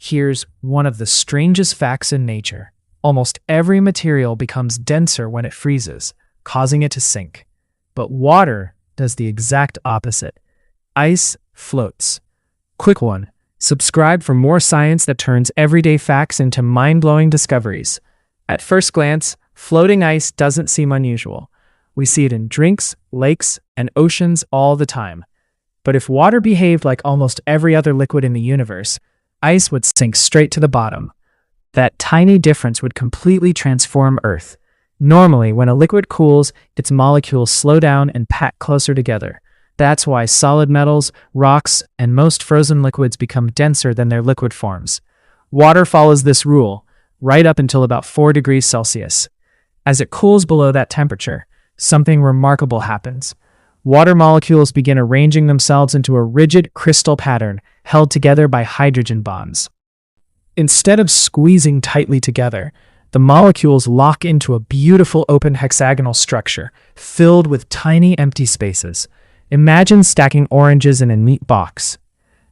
Here's one of the strangest facts in nature. Almost every material becomes denser when it freezes, causing it to sink. But water does the exact opposite. Ice floats. Quick one. Subscribe for more science that turns everyday facts into mind-blowing discoveries. At first glance, floating ice doesn't seem unusual. We see it in drinks, lakes, and oceans all the time. But if water behaved like almost every other liquid in the universe, ice would sink straight to the bottom. That tiny difference would completely transform Earth. Normally, when a liquid cools, its molecules slow down and pack closer together. That's why solid metals, rocks, and most frozen liquids become denser than their liquid forms. Water follows this rule, right up until about 4 degrees Celsius. As it cools below that temperature, something remarkable happens. Water molecules begin arranging themselves into a rigid crystal pattern held together by hydrogen bonds. Instead of squeezing tightly together, the molecules lock into a beautiful open hexagonal structure filled with tiny empty spaces. Imagine stacking oranges in a neat box.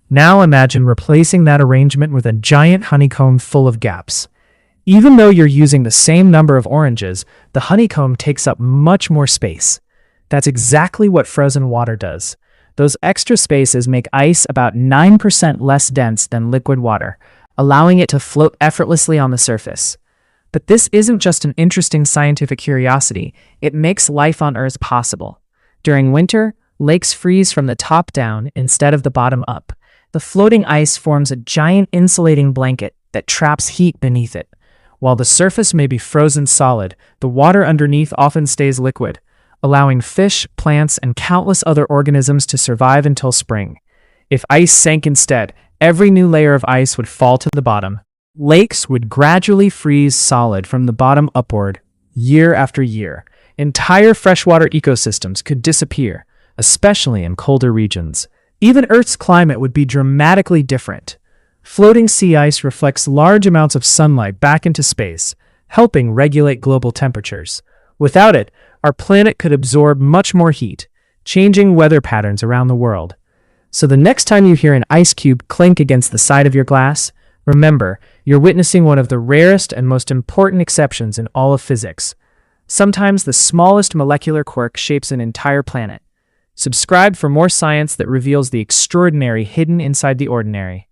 Now imagine replacing that arrangement with a giant honeycomb full of gaps. Even though you're using the same number of oranges, the honeycomb takes up much more space. That's exactly what frozen water does. Those extra spaces make ice about 9% less dense than liquid water, allowing it to float effortlessly on the surface. But this isn't just an interesting scientific curiosity, it makes life on Earth possible. During winter, lakes freeze from the top down instead of the bottom up. The floating ice forms a giant insulating blanket that traps heat beneath it. While the surface may be frozen solid, the water underneath often stays liquid, allowing fish, plants, and countless other organisms to survive until spring. If ice sank instead, every new layer of ice would fall to the bottom. Lakes would gradually freeze solid from the bottom upward, year after year. Entire freshwater ecosystems could disappear, especially in colder regions. Even Earth's climate would be dramatically different. Floating sea ice reflects large amounts of sunlight back into space, helping regulate global temperatures. Without it, our planet could absorb much more heat, changing weather patterns around the world. So the next time you hear an ice cube clink against the side of your glass, remember, you're witnessing one of the rarest and most important exceptions in all of physics. Sometimes the smallest molecular quirk shapes an entire planet. Subscribe for more science that reveals the extraordinary hidden inside the ordinary.